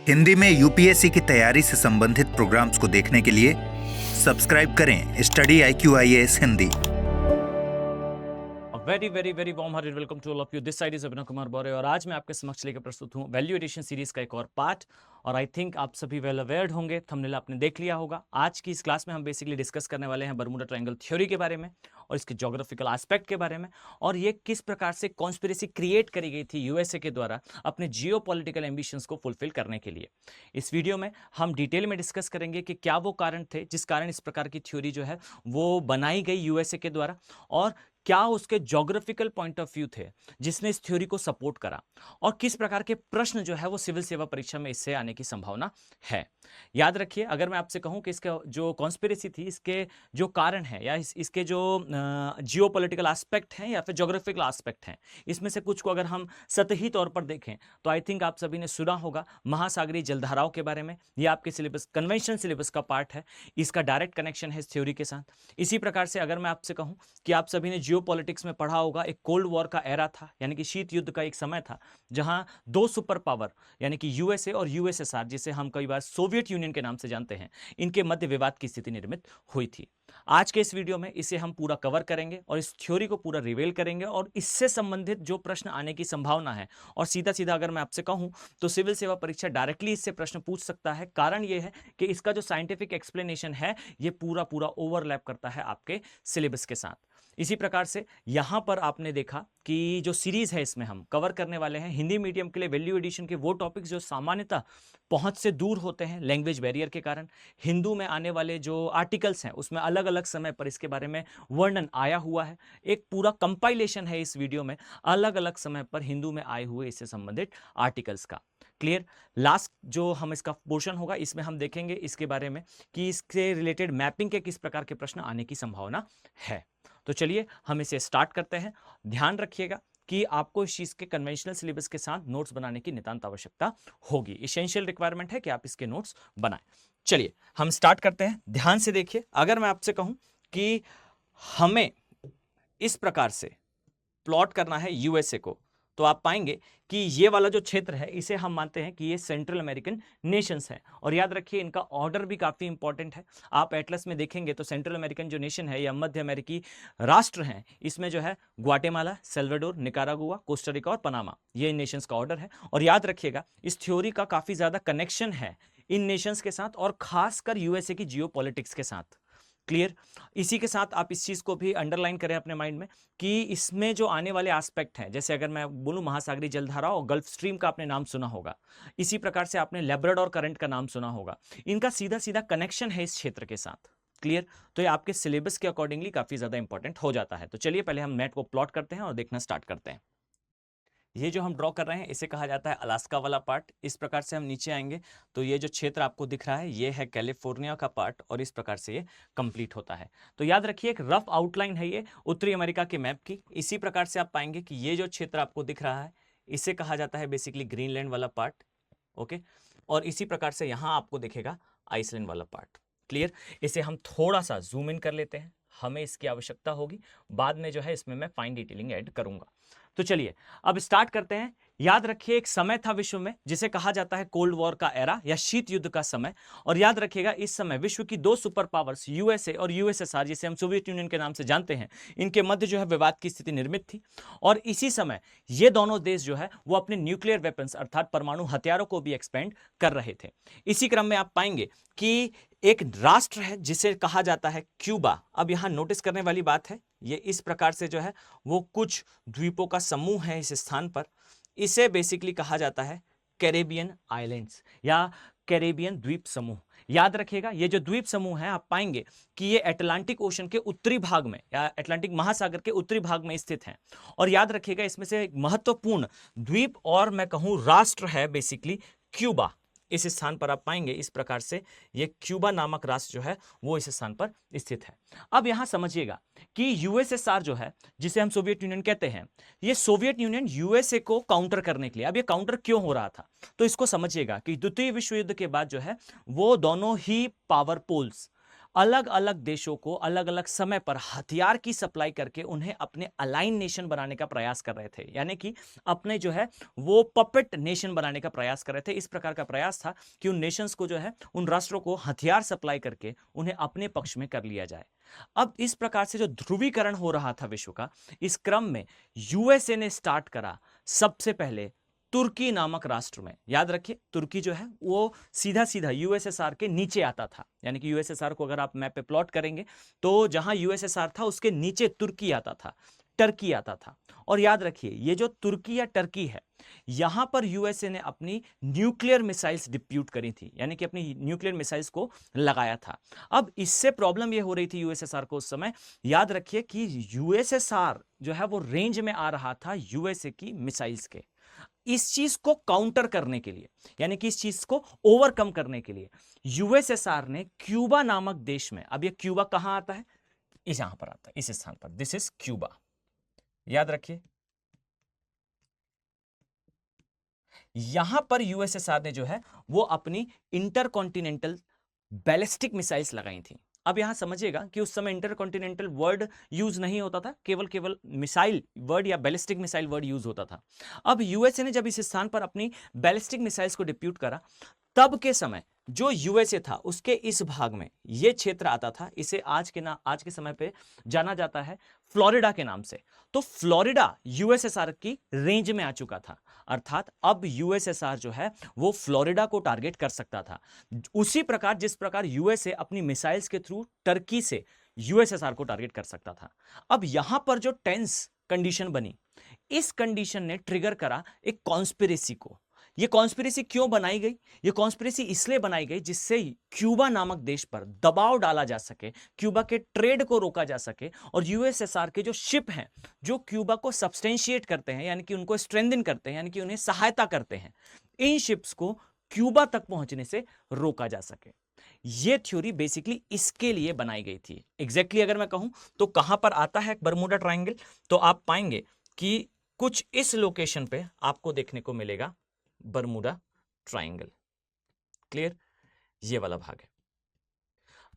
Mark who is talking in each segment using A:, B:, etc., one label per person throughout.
A: हिंदी में यूपीएससी की तैयारी से संबंधित प्रोग्राम्स को देखने के लिए सब्सक्राइब करें study IQIAS Hindi.
B: Very very very warm hearted welcome to all of you. This side is Abhinav Kumar Baure और आज मैं आपके समक्ष लेकर प्रस्तुत हूँ वैल्यू एडिशन सीरीज का एक और पार्ट। और आई थिंक आप सभी वेल अवेयर्ड होंगे, थंबनेल आपने देख लिया होगा। आज की इस क्लास में हम बेसिकली डिस्कस करने वाले हैं बरमूडा ट्रायंगल थ्योरी के बारे में और इसके ज्योग्राफिकल एस्पेक्ट के बारे में, और ये किस प्रकार से कॉन्स्पिरेसी क्रिएट करी गई थी यूएसए के द्वारा अपने जियो पॉलिटिकल एम्बिशंस को फुलफिल करने के लिए। इस वीडियो में हम डिटेल में डिस्कस करेंगे कि क्या वो कारण थे जिस कारण इस प्रकार की थ्योरी जो है वो बनाई गई यूएसए के द्वारा, और क्या उसके ज्योग्राफिकल पॉइंट ऑफ व्यू थे जिसने इस थ्योरी को सपोर्ट करा, और किस प्रकार के प्रश्न जो है वो सिविल सेवा परीक्षा में इससे आने की संभावना है। याद रखिए, अगर मैं आपसे कहूं कि इसका जो कॉन्स्पिरेसी थी, इसके जो कारण है या इसके जो जियो पॉलिटिकल एस्पेक्ट हैं या फिर ज्योग्राफिकल एस्पेक्ट हैं, इसमें से कुछ को अगर हम सतही तौर पर देखें तो आई थिंक आप सभी ने सुना होगा महासागरीय जलधाराओं के बारे में। यह आपके सिलेबस, कन्वेंशनल सिलेबस का पार्ट है, इसका डायरेक्ट कनेक्शन है इस थ्योरी के साथ। इसी प्रकार से अगर मैं आपसे कहूं कि आप सभी ने जियो पॉलिटिक्स में पढ़ा होगा, एक कोल्ड वॉर का एरा था, यानी कि शीत युद्ध का एक समय था जहां दो सुपर पावर यानी कि यूएसए और यूएसएसआर, जिसे हम कई बार सोवियत यूनियन के नाम से जानते हैं, इनके मध्य विवाद की स्थिति निर्मित हुई थी। आज के इस वीडियो में इसे हम पूरा कवर करेंगे और इस थ्योरी को पूरा रिवील करेंगे और इससे संबंधित जो प्रश्न आने की संभावना है, और सीधा सीधा अगर मैं आपसे कहूं तो सिविल सेवा परीक्षा डायरेक्टली इससे प्रश्न पूछ सकता है। कारण यह है कि इसका जो साइंटिफिक एक्सप्लेनेशन है ये पूरा पूरा ओवरलैप करता है आपके सिलेबस के साथ। इसी प्रकार से यहां पर आपने देखा कि जो सीरीज है इसमें हम कवर करने वाले हैं हिंदी मीडियम के लिए वैल्यू एडिशन के वो टॉपिक्स जो सामान्यतः पहुंच से दूर होते हैं लैंग्वेज बैरियर के कारण। हिंदू में आने वाले जो आर्टिकल्स हैं उसमें अलग अलग समय पर इसके बारे में वर्णन आया हुआ है। एक पूरा कंपाइलेशन है इस वीडियो में अलग अलग समय पर हिंदू में आए हुए इससे संबंधित आर्टिकल्स का। क्लियर? लास्ट जो हम इसका पोर्शन होगा इसमें हम देखेंगे इसके बारे में कि इसके रिलेटेड मैपिंग के किस प्रकार के प्रश्न आने की संभावना है। तो चलिए हम इसे स्टार्ट करते हैं। ध्यान रखिएगा कि आपको इस चीज के कन्वेंशनल सिलेबस के साथ नोट्स बनाने की नितांत आवश्यकता होगी। एसेंशियल रिक्वायरमेंट है कि आप इसके नोट्स बनाएं। चलिए हम स्टार्ट करते हैं। ध्यान से देखिए, अगर मैं आपसे कहूं कि हमें इस प्रकार से प्लॉट करना है यूएसए को, तो आप पाएंगे कि ये वाला जो क्षेत्र है इसे हम मानते हैं कि ये सेंट्रल अमेरिकन नेशंस है। और याद रखिए इनका ऑर्डर भी काफी इंपॉर्टेंट है। आप एटलस में देखेंगे तो सेंट्रल अमेरिकन जो नेशन है या मध्य अमेरिकी राष्ट्र हैं, इसमें जो है ग्वाटेमाला, सेल्वाडोर, निकारागुआ, कोस्टारिका और पनामा, ये इन नेशंस का ऑर्डर है। और याद रखिएगा इस थ्योरी का काफी ज्यादा कनेक्शन है इन नेशंस के साथ और खासकर यूएसए की जियो पॉलिटिक्स के साथ। क्लियर? इसी के साथ आप इस चीज को भी अंडरलाइन करें अपने माइंड में कि इसमें जो आने वाले एस्पेक्ट हैं, जैसे अगर मैं बोलूं महासागरीय जलधारा और गल्फ स्ट्रीम का आपने नाम सुना होगा, इसी प्रकार से आपने लैब्राडोर करंट का नाम सुना होगा, इनका सीधा सीधा कनेक्शन है इस क्षेत्र के साथ। क्लियर? तो ये आपके सिलेबस के अकॉर्डिंगली काफी ज्यादा इंपॉर्टेंट हो जाता है। तो चलिए पहले हम मैप को प्लॉट करते हैं और देखना स्टार्ट करते हैं। ये जो हम ड्रॉ कर रहे हैं इसे कहा जाता है अलास्का वाला पार्ट। इस प्रकार से हम नीचे आएंगे तो ये जो क्षेत्र आपको दिख रहा है ये है कैलिफोर्निया का पार्ट, और इस प्रकार से ये कंप्लीट होता है। तो याद रखिए एक रफ आउटलाइन है ये उत्तरी अमेरिका के मैप की। इसी प्रकार से आप पाएंगे कि ये जो क्षेत्र आपको दिख रहा है इसे कहा जाता है बेसिकली ग्रीनलैंड वाला पार्ट। ओके, और इसी प्रकार से यहाँ आपको दिखेगा आइसलैंड वाला पार्ट। क्लियर? इसे हम थोड़ा सा जूम इन कर लेते हैं, हमें इसकी आवश्यकता होगी, बाद में जो है इसमें मैं फाइन डिटेलिंग ऐड करूंगा। तो चलिए अब स्टार्ट करते हैं। याद रखिए एक समय था विश्व में जिसे कहा जाता है कोल्ड वॉर का एरा या शीत युद्ध का समय। और याद रखिएगा इस समय विश्व की दो सुपर पावर्स यूएसए और यूएसएसआर, जिसे हम सोवियत यूनियन के नाम से जानते हैं, इनके मध्य जो है विवाद की स्थिति निर्मित थी। और इसी समय ये दोनों देश जो है वो अपने न्यूक्लियर वेपन्स अर्थात परमाणु हथियारों को भी एक्सपेंड कर रहे थे। इसी क्रम में आप पाएंगे कि एक राष्ट्र है जिसे कहा जाता है क्यूबा। अब यहां नोटिस करने वाली बात है, ये इस प्रकार से जो है वो कुछ द्वीपों का समूह है इस स्थान पर। इसे बेसिकली कहा जाता है कैरेबियन आइलैंड्स या कैरेबियन द्वीप समूह। याद रखिएगा ये जो द्वीप समूह है आप पाएंगे कि ये अटलांटिक ओशन के उत्तरी भाग में या अटलांटिक महासागर के उत्तरी भाग में स्थित हैं। और याद रखिएगा इसमें से एक महत्वपूर्ण द्वीप और मैं कहूं राष्ट्र है बेसिकली क्यूबा। इस स्थान पर आप पाएंगे इस प्रकार से ये क्यूबा नामक राष्ट्र जो है वो इस स्थान पर स्थित है। अब यहां समझिएगा कि यूएसएसआर जो है जिसे हम सोवियत यूनियन कहते हैं, ये सोवियत यूनियन यूएसए को काउंटर करने के लिए, अब ये काउंटर क्यों हो रहा था तो इसको समझिएगा कि द्वितीय विश्व युद्ध के बाद जो है वो दोनों ही पावर पोल्स अलग अलग देशों को अलग अलग समय पर हथियार की सप्लाई करके उन्हें अपने अलाइन नेशन बनाने का प्रयास कर रहे थे, यानी कि अपने जो है वो पपेट नेशन बनाने का प्रयास कर रहे थे। इस प्रकार का प्रयास था कि उन नेशंस को जो है, उन राष्ट्रों को हथियार सप्लाई करके उन्हें अपने पक्ष में कर लिया जाए। अब इस प्रकार से जो ध्रुवीकरण हो रहा था विश्व का, इस क्रम में यूएसए ने स्टार्ट करा सबसे पहले तुर्की नामक राष्ट्र में। याद रखिए, तुर्की जो है वो सीधा सीधा यूएसएसआर के नीचे आता था, यानी कि यूएसएसआर को अगर आप मैप पे प्लॉट करेंगे तो जहां यूएसएसआर था उसके नीचे तुर्की आता था, टर्की आता था। और याद रखिए, ये जो तुर्की या टर्की है, यहां पर यूएसए ने अपनी न्यूक्लियर मिसाइल्स डिप्यूट करी थी, यानी कि अपनी न्यूक्लियर मिसाइल्स को लगाया था। अब इससे प्रॉब्लम ये हो रही थी यूएसएसआर को उस समय, याद रखिए कि यूएसएसआर जो है वो रेंज में आ रहा था यूएसए की मिसाइल्स के। इस चीज को काउंटर करने के लिए, यानी कि इस चीज को ओवरकम करने के लिए यूएसएसआर ने क्यूबा नामक देश में, अब ये क्यूबा कहां आता है, इस यहां पर आता है, इस स्थान पर, दिस इज क्यूबा। याद रखिए, यहां पर यूएसएसआर ने जो है वो अपनी इंटरकॉन्टिनेंटल बैलिस्टिक मिसाइल्स लगाई थी। अब यहां समझिएगा कि उस समय इंटरकॉन्टिनेंटल वर्ड यूज नहीं होता था, केवल मिसाइल वर्ड या बैलिस्टिक मिसाइल वर्ड यूज होता था। अब यूएसए ने जब इस स्थान पर अपनी बैलिस्टिक मिसाइल्स को डिप्यूट करा, तब के समय जो यूएसए था उसके इस भाग में यह क्षेत्र आता था, इसे आज के समय पे जाना जाता है फ्लोरिडा के नाम से। तो फ्लोरिडा यूएसएसआर की रेंज में आ चुका था, अर्थात अब यूएसएसआर जो है वो फ्लोरिडा को टारगेट कर सकता था, उसी प्रकार जिस प्रकार यूएसए अपनी मिसाइल्स के थ्रू टर्की से यूएसएसआर को टारगेट कर सकता था। अब यहां पर जो टेंस कंडीशन बनी, इस कंडीशन ने ट्रिगर करा एक कॉन्स्पिरेसी को। यह कॉन्स्पिरेसी क्यों बनाई गई? यह कॉन्स्पिरेसी इसलिए बनाई गई जिससे क्यूबा नामक देश पर दबाव डाला जा सके, क्यूबा के ट्रेड को रोका जा सके, और यूएसएसआर के जो शिप हैं जो क्यूबा को सब्सटेंशिएट करते हैं, यानी कि उनको स्ट्रेंथन करते हैं, यानी कि उन्हें सहायता करते हैं, इन शिप्स को क्यूबा तक पहुंचने से रोका जा सके। यह थ्योरी बेसिकली इसके लिए बनाई गई थी। एग्जैक्टली अगर मैं कहूं तो कहां पर आता है बरमूडा ट्रायंगल, तो आप पाएंगे कि कुछ इस लोकेशन पे आपको देखने को मिलेगा बरमूडा ट्रायंगल। क्लियर? ये वाला भाग है।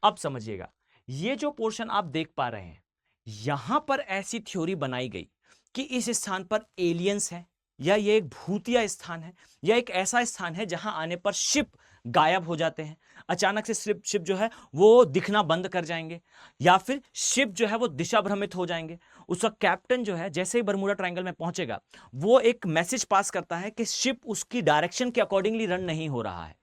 B: अब समझिएगा, ये जो पोर्शन आप देख पा रहे हैं, यहां पर ऐसी थ्योरी बनाई गई कि इस स्थान पर एलियंस है, या ये एक भूतिया स्थान है, या एक ऐसा स्थान है जहां आने पर शिप गायब हो जाते हैं, अचानक से शिप जो है वो दिखना बंद कर जाएंगे, या फिर शिप जो है वो दिशा भ्रमित हो जाएंगे। उसका कैप्टन जो है जैसे ही बरमूडा ट्रायंगल में पहुंचेगा, वो एक मैसेज पास करता है कि शिप उसकी डायरेक्शन के अकॉर्डिंगली रन नहीं हो रहा है।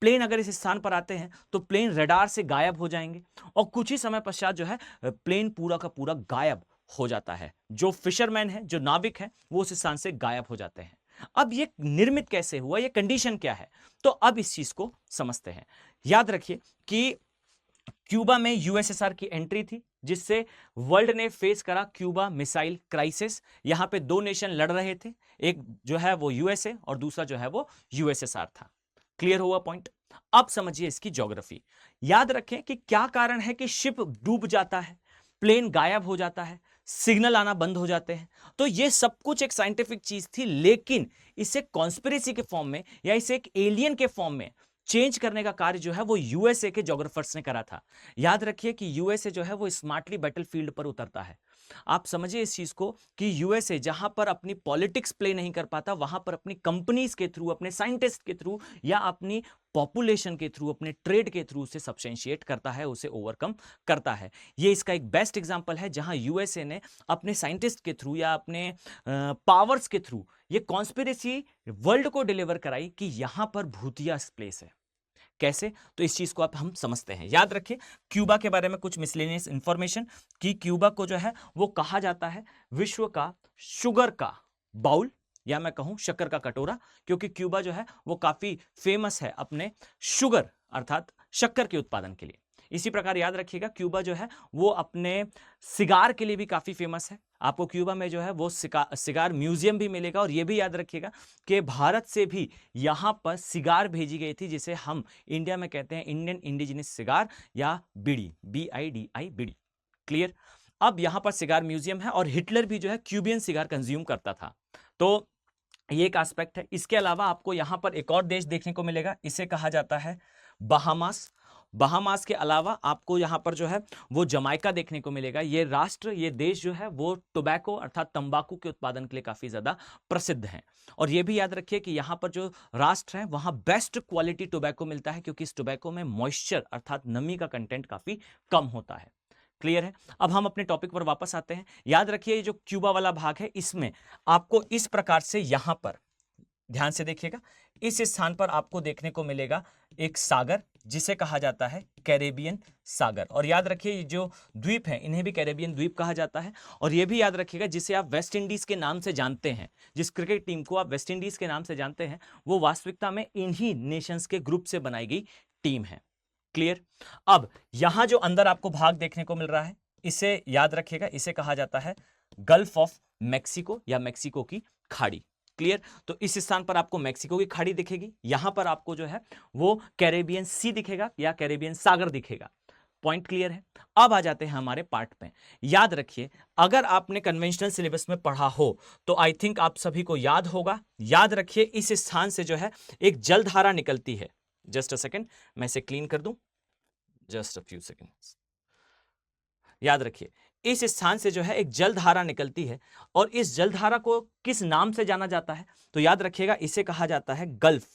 B: प्लेन अगर इस स्थान पर आते हैं तो प्लेन रडार से गायब हो जाएंगे, और कुछ ही समय पश्चात जो है प्लेन पूरा का पूरा गायब हो जाता है। जो फिशरमैन है, जो नाविक है, वो उस स्थान से गायब हो जाते हैं। अब ये निर्मित कैसे हुआ, ये कंडीशन क्या है, तो अब इस चीज को समझते हैं। याद रखिए कि क्यूबा में यूएसएसआर की एंट्री थी, जिससे वर्ल्ड ने फेस करा क्यूबा मिसाइल क्राइसिस। यहां पे दो नेशन लड़ रहे थे, एक जो है वो यूएसए और दूसरा जो है वो यूएसएसआर था। क्लियर हुआ पॉइंट? अब समझिए इसकी ज्योग्राफी। याद रखें कि क्या कारण है कि शिप डूब जाता है, प्लेन गायब हो जाता है, सिग्नल आना बंद हो जाते हैं। तो ये सब कुछ एक साइंटिफिक चीज थी, लेकिन इसे कॉन्स्पिरेसी के फॉर्म में या इसे एक एलियन के फॉर्म में चेंज करने का कार्य जो है वो यूएसए के ज्योग्राफर्स ने करा था। याद रखिए कि यूएसए जो है वो स्मार्टली बैटलफील्ड पर उतरता है। आप समझिए इस चीज को कि यूएसए जहां पर अपनी पॉलिटिक्स प्ले नहीं कर पाता, वहां पर अपनी कंपनीज के थ्रू, अपने साइंटिस्ट के थ्रू, या अपनी पॉपुलेशन के थ्रू, अपने ट्रेड के थ्रू उसे सब्सटेंशिएट करता है, उसे ओवरकम करता है। ये इसका एक बेस्ट एग्जांपल है, जहां यूएसए ने अपने साइंटिस्ट के थ्रू या अपने पावर्स के थ्रू ये कॉन्स्पिरेसी वर्ल्ड को डिलीवर कराई कि यहां पर भूतिया प्लेस है। कैसे? तो इस चीज को आप हम समझते हैं। याद रखिए क्यूबा के बारे में कुछ मिसलेनियस इंफॉर्मेशन कि क्यूबा को जो है वो कहा जाता है विश्व का शुगर का बाउल, या मैं कहूं शक्कर का कटोरा, क्योंकि क्यूबा जो है वो काफी फेमस है अपने शुगर अर्थात शक्कर के उत्पादन के लिए। इसी प्रकार याद रखिएगा क्यूबा जो है वो अपने सिगार के लिए भी काफी फेमस है। आपको क्यूबा में जो है वो सिगार म्यूजियम भी मिलेगा, और ये भी याद रखिएगा कि भारत से भी यहां पर सिगार भेजी गई थी, जिसे हम इंडिया में कहते हैं इंडियन इंडिजिनस सिगार या बीड़ी, BIDI बीड़ी। क्लियर? अब यहां पर सिगार म्यूजियम है, और हिटलर भी जो है क्यूबियन सिगार कंज्यूम करता था, तो ये एक एस्पेक्ट है। इसके अलावा आपको यहां पर एक और देश देखने को मिलेगा, इसे कहा जाता है बहामास, बहामास के अलावा आपको यहाँ पर जो है वो जमाइका देखने को मिलेगा। ये राष्ट्र, ये देश जो है वो टोबैको अर्थात तंबाकू के उत्पादन के लिए काफी ज्यादा प्रसिद्ध हैं। और ये भी याद रखिए कि यहाँ पर जो राष्ट्र है वहां बेस्ट क्वालिटी टोबैको मिलता है, क्योंकि इस टोबैको में मॉइस्चर अर्थात नमी का कंटेंट काफी कम होता है। क्लियर है? अब हम अपने टॉपिक पर वापस आते हैं। याद रखिए ये जो क्यूबा वाला भाग है इसमें आपको इस प्रकार से यहां पर ध्यान से देखिएगा, इस स्थान पर आपको देखने को मिलेगा एक सागर जिसे कहा जाता है कैरेबियन सागर। और याद रखिए ये जो द्वीप है इन्हें भी कैरेबियन द्वीप कहा जाता है। और ये भी याद रखिएगा जिसे आप वेस्ट इंडीज के नाम से जानते हैं, जिस क्रिकेट टीम को आप वेस्ट इंडीज के नाम से जानते हैं, वो वास्तविकता में इन्हीं नेशंस के ग्रुप से बनाई गई टीम है। क्लियर? अब यहां जो अंदर आपको भाग देखने को मिल रहा है इसे याद रखिएगा, इसे कहा जाता है गल्फ ऑफ मैक्सिको या मैक्सिको की खाड़ी। क्लियर? तो इस स्थान पर आपको मैक्सिको की खाड़ी दिखेगी, यहां पर आपको जो है वो कैरेबियन सी दिखेगा या कैरेबियन सागर दिखेगा। पॉइंट क्लियर है? अब आ जाते हैं हमारे पार्ट पे। याद रखिए अगर आपने कन्वेंशनल सिलेबस में पढ़ा हो तो आई थिंक आप सभी को याद होगा। याद रखिए इस स्थान से जो है एक जलधारा निकलती है। जस्ट अ सेकेंड, मैं इसे क्लीन कर दूं, जस्ट अ फ्यू सेकेंड्स। याद रखिए इस स्थान से जो है एक जलधारा निकलती है, और इस जलधारा को किस नाम से जाना जाता है? तो याद रखिएगा इसे कहा जाता है गल्फ,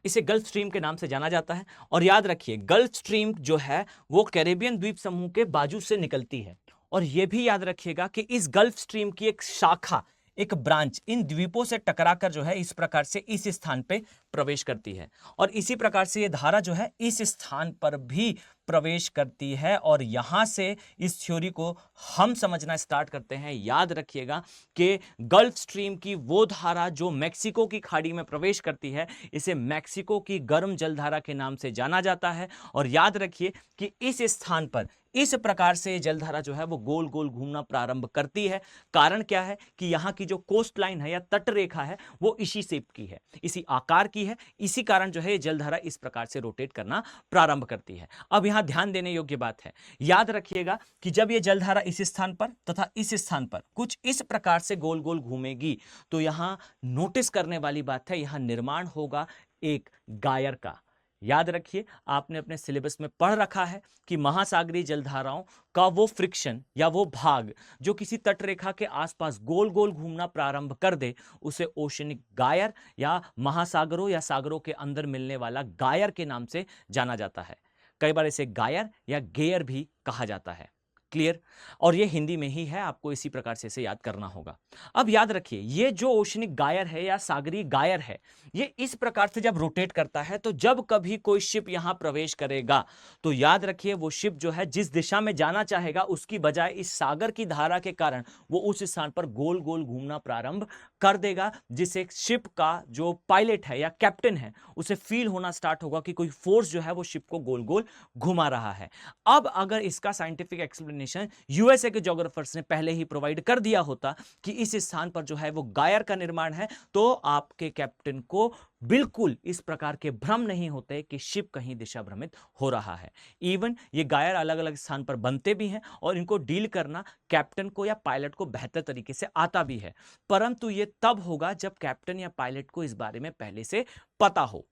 B: इसे गल्फ स्ट्रीम के नाम से जाना जाता है। और याद रखिए गल्फ स्ट्रीम जो है वो कैरेबियन द्वीप समूह के बाजू से निकलती है। और यह भी याद रखिएगा कि इस गल्फ स्ट्रीम की एक शाखा, एक ब्रांच इन द्वीपों से टकराकर जो है इस प्रकार से इस स्थान पे प्रवेश करती है। और इसी प्रकार से ये धारा जो है इस स्थान पर भी प्रवेश करती है। और यहां से इस थ्योरी को हम समझना स्टार्ट करते हैं। याद रखिएगा कि गल्फ स्ट्रीम की वो धारा जो मैक्सिको की खाड़ी में प्रवेश करती है, इसे मैक्सिको की गर्म जलधारा के नाम से जाना जाता है। और याद रखिए कि इस स्थान पर इस प्रकार से जलधारा जो है वो गोल गोल घूमना प्रारंभ करती है। कारण क्या है कि यहां की जो कोस्ट लाइन है या तट रेखा है वो इसी शेप की है, इसी आकार की है। इसी कारण जो है ये जलधारा इस प्रकार से रोटेट करना प्रारंभ करती है। अब यहां ध्यान देने योग्य बात है, याद रखिएगा कि जब ये जलधारा इस स्थान पर तथा इस स्थान पर कुछ इस प्रकार से गोल गोल घूमेगी तो यहां नोटिस करने वाली बात है, यहां निर्माण होगा एक गायर का। याद रखिए आपने अपने सिलेबस में पढ़ रखा है कि महासागरीय जलधाराओं का वो फ्रिक्शन या वो भाग जो किसी तटरेखा के आसपास गोल गोल घूमना प्रारंभ कर दे उसे ओशनिक गायर या महासागरों या सागरों के अंदर मिलने वाला गायर के नाम से जाना जाता है। कई बार इसे गायर या गेयर भी कहा जाता है। क्लियर? और ये हिंदी में ही है, आपको इसी प्रकार से इसे याद करना होगा। अब याद रखिए ये जो ओशनिक गायर है या सागरीय गायर है, ये इस प्रकार से जब रोटेट करता है तो जब कभी कोई शिप यहां प्रवेश करेगा तो याद रखिए वो शिप जो है जिस दिशा में जाना चाहेगा उसकी बजाय इस सागर की धारा के कारण वो उस स्थान पर गोल गोल घूमना प्रारंभ कर देगा, जिससे शिप का जो पायलट है या कैप्टन है उसे फील होना स्टार्ट होगा कि कोई फोर्स जो है वो शिप को गोल गोल घुमा रहा है। अब अगर इसका साइंटिफिक एक्सप्लेनेशन यूएसए के ज्योग्राफर्स ने पहले ही प्रोवाइड कर दिया होता कि इस स्थान पर जो है वो गायर का निर्माण है, तो आपके कैप्टन को बिल्कुल इस प्रकार के भ्रम नहीं होते कि शिप कहीं दिशा भ्रमित हो रहा है। इवन ये गायर अलग अलग स्थान पर बनते भी हैं और इनको डील करना कैप्टन को या पायलट को बेहतर तरीके से आता भी है, परंतु ये तब होगा जब कैप्टन या पायलट को इस बारे में पहले से पता हो।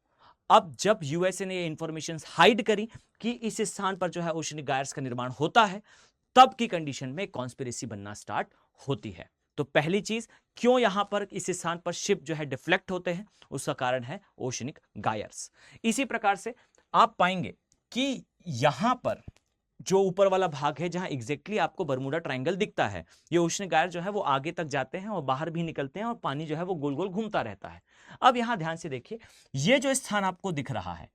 B: अब जब यूएसए ने ये इंफॉर्मेशन हाइड करी कि इस स्थान पर जो है ओशनिक गायर्स का निर्माण होता है, तब की कंडीशन में कॉन्स्पिरेसी बनना स्टार्ट होती है। तो पहली चीज, क्यों यहां पर इस स्थान पर शिप जो है डिफ्लेक्ट होते हैं, उसका कारण है ओशनिक गायर्स। इसी प्रकार से आप पाएंगे कि यहां पर जो ऊपर वाला भाग है जहां एग्जैक्टली आपको बर्मुडा ट्रायंगल दिखता है, ये ओशनिक गायर जो है वो आगे तक जाते हैं और बाहर भी निकलते हैं और पानी जो है वो गोल गोल घूमता रहता है। अब यहां ध्यान से देखिए, ये जो स्थान आपको दिख रहा है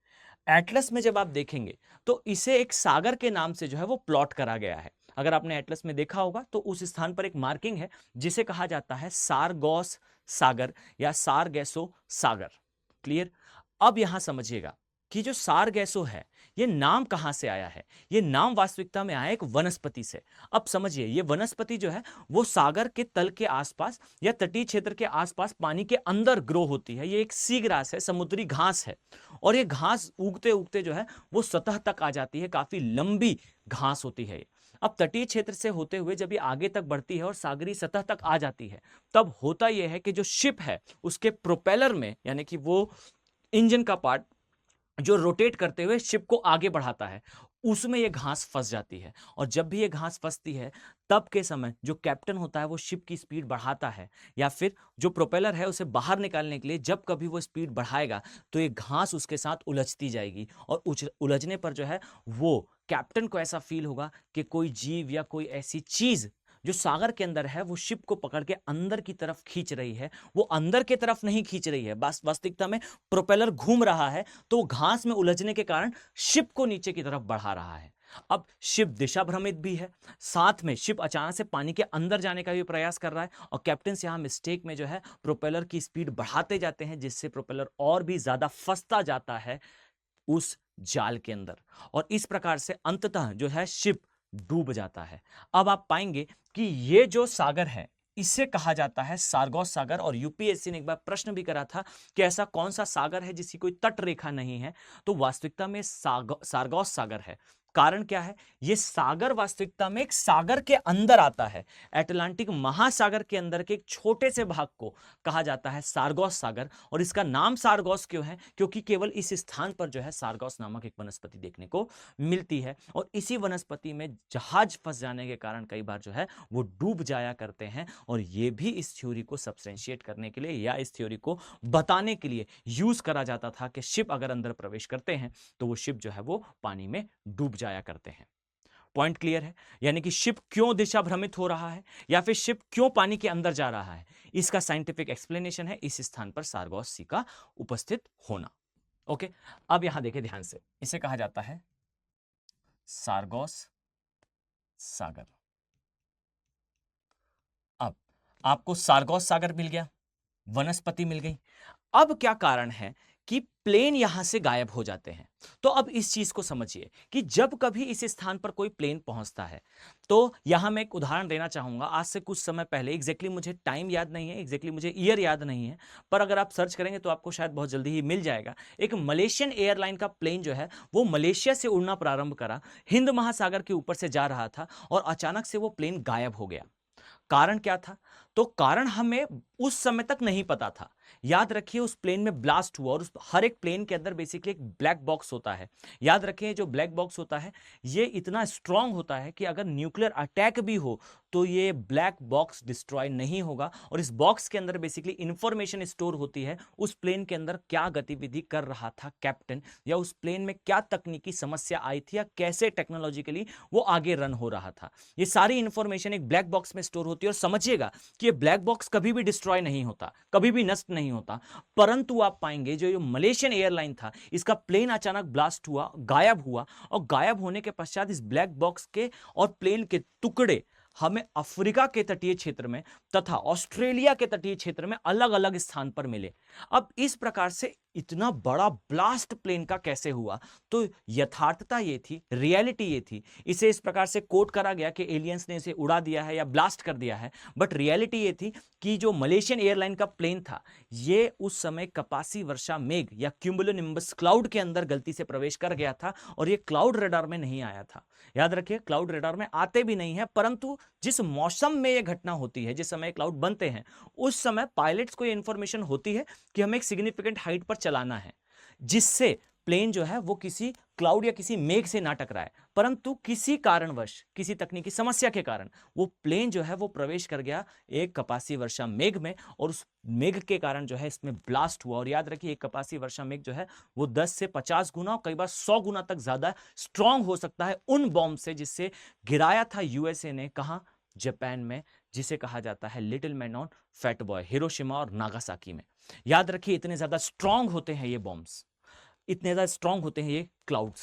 B: एटलस में जब आप देखेंगे तो इसे एक सागर के नाम से जो है वो प्लॉट करा गया है। अगर आपने एटलस में देखा होगा तो उस स्थान पर एक मार्किंग है जिसे कहा जाता है सारगोस सागर या सारगैसो सागर। क्लियर? अब यहां समझिएगा कि जो सारगैसो है ये नाम कहां से आया है। ये नाम वास्तविकता में आया एक वनस्पति से। अब समझिए ये वनस्पति जो है वो सागर के तल के आसपास या तटीय क्षेत्र के आसपास पानी के अंदर ग्रो होती है। ये एक सी ग्रास है, समुद्री घास है, और ये घास उगते उगते जो है वो सतह तक आ जाती है, काफी लंबी घास होती है। अब तटीय क्षेत्र से होते हुए जब ये आगे तक बढ़ती है और सागरी सतह तक आ जाती है, तब होता यह है कि जो शिप है उसके प्रोपेलर में, यानी कि वो इंजन का पार्ट जो रोटेट करते हुए शिप को आगे बढ़ाता है, उसमें ये घास फंस जाती है। और जब भी ये घास फंसती है, तब के समय जो कैप्टन होता है वो शिप की स्पीड बढ़ाता है, या फिर जो प्रोपेलर है उसे बाहर निकालने के लिए जब कभी वो स्पीड बढ़ाएगा तो ये घास उसके साथ उलझती जाएगी, और उलझने पर जो है वो कैप्टन को ऐसा फील होगा कि कोई जीव या कोई ऐसी चीज जो सागर के अंदर है वो शिप को पकड़ के अंदर की तरफ खींच रही है। वो अंदर की तरफ नहीं खींच रही है, बस वास्तविकता में प्रोपेलर घूम रहा है, तो वो घास में उलझने के कारण शिप को नीचे की तरफ बढ़ा रहा है। अब शिप दिशा भ्रमित भी है, साथ में शिप अचानक से पानी के अंदर जाने का भी प्रयास कर रहा है, और कैप्टन से यहां मिस्टेक में जो है प्रोपेलर की स्पीड बढ़ाते जाते हैं, जिससे प्रोपेलर और भी ज्यादा फंसता जाता है उस जाल के अंदर, और इस प्रकार से अंततः जो है शिप डूब जाता है। अब आप पाएंगे कि ये जो सागर है इसे कहा जाता है सारगोस सागर, और यूपीएससी ने एक बार प्रश्न भी करा था कि ऐसा कौन सा सागर है जिसकी कोई तट रेखा नहीं है, तो वास्तविकता में सारगोस सागर है। कारण क्या है, ये सागर वास्तविकता में एक सागर के अंदर आता है। अटलांटिक महासागर के अंदर के एक छोटे से भाग को कहा जाता है सारगोस सागर, और इसका नाम सारगोस क्यों है, क्योंकि केवल इस स्थान पर जो है सारगोस नामक एक वनस्पति देखने को मिलती है, और इसी वनस्पति में जहाज फंस जाने के कारण कई बार जो है वो डूब जाया करते हैं। और ये भी इस थ्योरी को सब्सटेंशिएट करने के लिए या इस थ्योरी को बताने के लिए यूज करा जाता था कि शिप अगर अंदर प्रवेश करते हैं तो वो शिप जो है वो पानी में डूब जाया करते हैं। पॉइंट क्लियर है? यानी कि शिप क्यों दिशा भ्रमित हो रहा है या फिर शिप क्यों पानी के अंदर जा रहा है, इसका साइंटिफिक एक्सप्लेनेशन है इस स्थान पर सारगोस सी का उपस्थित होना। ओके, अब यहां देखिए ध्यान से, इसे कहा जाता है सारगोस सागर। अब आपको सारगोस सागर मिल गया, वनस्पति मिल गई। अब क्या कारण है कि प्लेन यहां से गायब हो जाते हैं? तो अब इस चीज को समझिए कि जब कभी इस स्थान पर कोई प्लेन पहुंचता है, तो यहां मैं एक उदाहरण देना चाहूंगा। आज से कुछ समय पहले, एग्जैक्टली मुझे टाइम याद नहीं है, एग्जैक्टली मुझे ईयर याद नहीं है, पर अगर आप सर्च करेंगे तो आपको शायद बहुत जल्दी ही मिल जाएगा। एक मलेशियन एयरलाइन का प्लेन जो है वो मलेशिया से उड़ना प्रारंभ करा, हिंद महासागर के ऊपर से जा रहा था, और अचानक से वो प्लेन गायब हो गया। कारण क्या था? तो कारण हमें उस समय तक नहीं पता था। याद रखिए उस प्लेन में ब्लास्ट हुआ, और उस हर एक प्लेन के अंदर बेसिकली एक ब्लैक बॉक्स होता है। याद रखिए जो ब्लैक बॉक्स होता है ये इतना स्ट्रांग होता है कि अगर न्यूक्लियर अटैक भी हो तो ये ब्लैक बॉक्स डिस्ट्रॉय नहीं होगा, और इस बॉक्स के अंदर बेसिकली इंफॉर्मेशन स्टोर होती है उस प्लेन के अंदर क्या गतिविधि कर रहा था कैप्टन, या उस प्लेन में क्या तकनीकी समस्या आई थी, या कैसे टेक्नोलॉजिकली वो आगे रन हो रहा था। ये सारी इंफॉर्मेशन एक ब्लैक बॉक्स में स्टोर होती है, और समझिएगा कि ये ब्लैक बॉक्स कभी भी डिस्ट्रॉय नहीं होता, कभी भी नष्ट नहीं होता। परंतु आप पाएंगे जो मलेशियन एयरलाइन था, इसका प्लेन अचानक ब्लास्ट हुआ, गायब हुआ, और गायब होने के पश्चात इस ब्लैक बॉक्स के और प्लेन के टुकड़े हमें अफ्रीका के तटीय क्षेत्र में तथा ऑस्ट्रेलिया के तटीय क्षेत्र में अलग अलग स्थान पर मिले। अब इस प्रकार से इतना बड़ा ब्लास्ट प्लेन का कैसे हुआ? तो यथार्थता ये थी, रियलिटी ये थी, इसे इस प्रकार से कोट करा गया कि एलियंस ने इसे उड़ा दिया है या ब्लास्ट कर दिया है, बट रियलिटी ये थी कि जो मलेशियन एयरलाइन का प्लेन था ये उस समय कपासी वर्षा मेघ या क्यूमुलोनिम्बस क्लाउड के अंदर गलती से प्रवेश कर गया था, और ये क्लाउड रडार में नहीं आया था। याद रखिए क्लाउड रडार में आते भी नहीं है, परंतु जिस मौसम में यह घटना होती है, जिस समय क्लाउड बनते हैं, उस समय पायलट्स को यह इंफॉर्मेशन होती है कि हमें एक सिग्निफिकेंट हाइट पर चलाना है, जिससे प्लेन जो है वो किसी क्लाउड या किसी मेघ से ना टकराए। परंतु किसी कारणवश, किसी तकनीकी समस्या के कारण वो प्लेन जो है वो प्रवेश कर गया एक कपासी वर्षा मेघ में, और उस मेघ के कारण जो है इसमें ब्लास्ट हुआ। और याद रखिए एक कपासी वर्षा मेघ जो है वो 10 से 50 गुना और कई बार 100 गुना तक ज्यादा स्ट्रांग हो सकता है उन बॉम्ब से जिससे गिराया था यूएसए ने, कहां? जापान में, जिसे कहा जाता है little man on fat boy, Hiroshima और नागासाकी में। याद रखिए इतने ज्यादा स्ट्रांग होते हैं ये बॉम्ब्स, इतने ज्यादा स्ट्रांग होते हैं ये क्लाउड्स।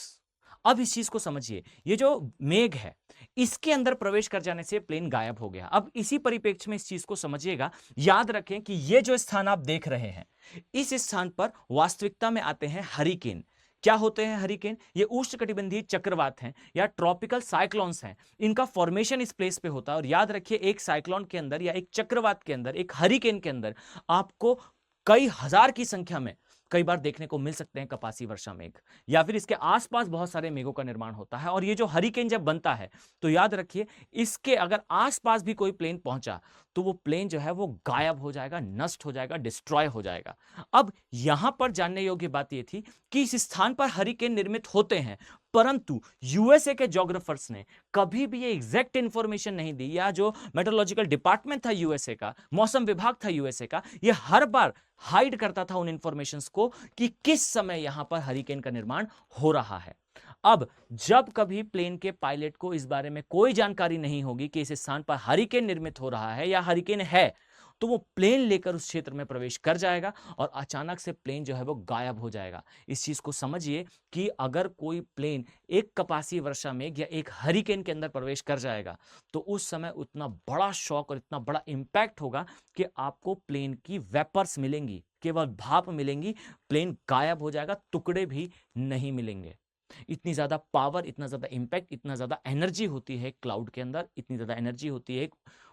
B: अब इस चीज को समझिए, ये जो मेघ है इसके अंदर प्रवेश कर जाने से प्लेन गायब हो गया। अब इसी परिप्रेक्ष्य में इस चीज को समझिएगा, याद रखें कि ये जो स्थान आप देख रहे हैं, इस स्थान पर वास्तविकता में आते हैं हरिकेन। क्या होते हैं हरिकेन? ये उष्णकटिबंधीय चक्रवात हैं या ट्रॉपिकल साइक्लोन्स हैं, इनका फॉर्मेशन इस प्लेस पे होता है। और याद रखिए एक साइक्लोन के अंदर या एक चक्रवात के अंदर, एक हरिकेन के अंदर आपको कई हजार की संख्या में कई बार देखने को मिल सकते हैं कपासी वर्षा मेघ, या फिर इसके आसपास बहुत सारे मेघों का निर्माण होता है। और ये जो हरिकेन जब बनता है तो याद रखिए, इसके अगर आसपास भी कोई प्लेन पहुंचा तो वो प्लेन जो है वो गायब हो जाएगा, नष्ट हो जाएगा, डिस्ट्रॉय हो जाएगा। अब यहां पर जानने योग्य बात यह थी कि इस स्थान पर हरिकेन निर्मित होते हैं, परंतु यूएसए के ज्योग्राफर्स ने कभी भी ये एग्जैक्ट इंफॉर्मेशन नहीं दी, या जो मेट्रोलॉजिकल डिपार्टमेंट था यूएसए का, मौसम विभाग था यूएसए का, ये हर बार हाइड करता था उन इंफॉर्मेशंस को कि किस समय यहां पर हरिकेन का निर्माण हो रहा है। अब जब कभी प्लेन के पायलट को इस बारे में कोई जानकारी नहीं होगी कि इस स्थान पर हरिकेन निर्मित हो रहा है या हरिकेन है, तो वो प्लेन लेकर उस क्षेत्र में प्रवेश कर जाएगा और अचानक से प्लेन जो है वो गायब हो जाएगा। इस चीज को समझिए कि अगर कोई प्लेन एक कपासी वर्षा मेघ या एक हरिकेन के अंदर प्रवेश कर जाएगा तो उस समय उतना बड़ा शॉक और इतना बड़ा इंपैक्ट होगा कि आपको प्लेन की वेपर्स मिलेंगी, केवल भाप मिलेंगी, प्लेन गायब हो जाएगा, टुकड़े भी नहीं मिलेंगे। इतनी ज्यादा पावर, इतना ज्यादा इंपैक्ट, इतना ज्यादा एनर्जी होती है क्लाउड के अंदर, इतनी ज्यादा एनर्जी होती है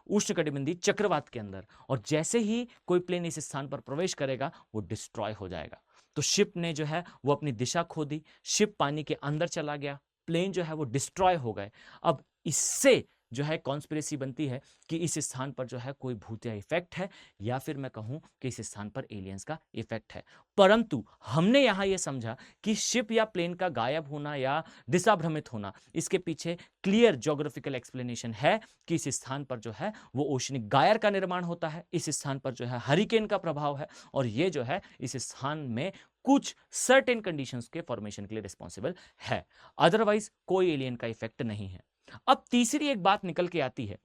B: उष्णकटिबंधीय चक्रवात के अंदर, और जैसे ही कोई प्लेन इस स्थान पर प्रवेश करेगा वो डिस्ट्रॉय हो जाएगा। तो शिप ने जो है वो अपनी दिशा खो दी, शिप पानी के अंदर चला गया, प्लेन जो है वो डिस्ट्रॉय हो गए। अब इससे जो है कॉन्स्पिरेसी बनती है कि इस स्थान पर जो है कोई भूतिया इफेक्ट है, या फिर मैं कहूं कि इस स्थान पर एलियंस का इफेक्ट है। परंतु हमने यहां यह समझा कि शिप या प्लेन का गायब होना या दिशा भ्रमित होना, इसके पीछे क्लियर ज्योग्राफिकल एक्सप्लेनेशन है कि इस स्थान पर जो है वो ओशनिक गायर का निर्माण होता है, इस स्थान पर जो है हरिकेन का प्रभाव है, और ये जो है इस स्थान में कुछ सर्टेन कंडीशंस के फॉर्मेशन के लिए रिस्पॉन्सिबल है, अदरवाइज कोई एलियन का इफेक्ट नहीं है। अब तीसरी एक बात निकल के आती है,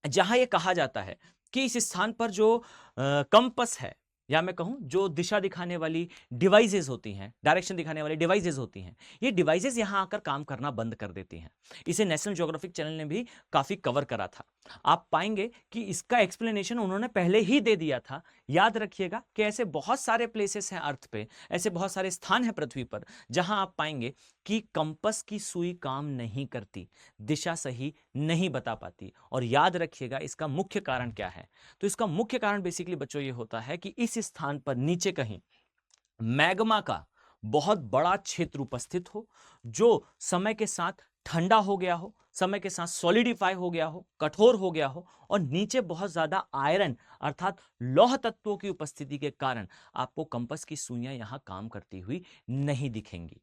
B: जहां यह कहा जाता है कि इस स्थान पर जो कंपस है, या मैं कहूं जो दिशा दिखाने वाली डिवाइसेस होती हैं, डायरेक्शन दिखाने वाली डिवाइसेस होती हैं, ये डिवाइसेस यहां आकर काम करना बंद कर देती हैं। इसे नेशनल ज्योग्राफिक चैनल ने भी काफी कवर करा था। आप पाएंगे कि इसका एक्सप्लेनेशन उन्होंने पहले ही दे दिया था। याद रखिएगा कि ऐसे बहुत सारे प्लेसेस हैं अर्थ पे, ऐसे बहुत सारे स्थान हैं पृथ्वी पर, जहां आप पाएंगे कि कंपस की सुई काम नहीं करती, दिशा सही नहीं बता पाती। और याद रखिएगा इसका मुख्य कारण क्या है। तो इसका मुख्य कारण बेसिकली बच्चों ये होता है कि इस स्थान पर नीचे कहीं मैग्मा का बहुत बड़ा क्षेत्र उपस्थित हो, जो समय के साथ ठंडा हो गया हो, समय के साथ सॉलिडिफाई हो गया हो, कठोर हो गया हो, और नीचे बहुत ज्यादा आयरन अर्थात लौह तत्वों की उपस्थिति के कारण आपको कंपस की सुइयां यहां काम करती हुई नहीं दिखेंगी।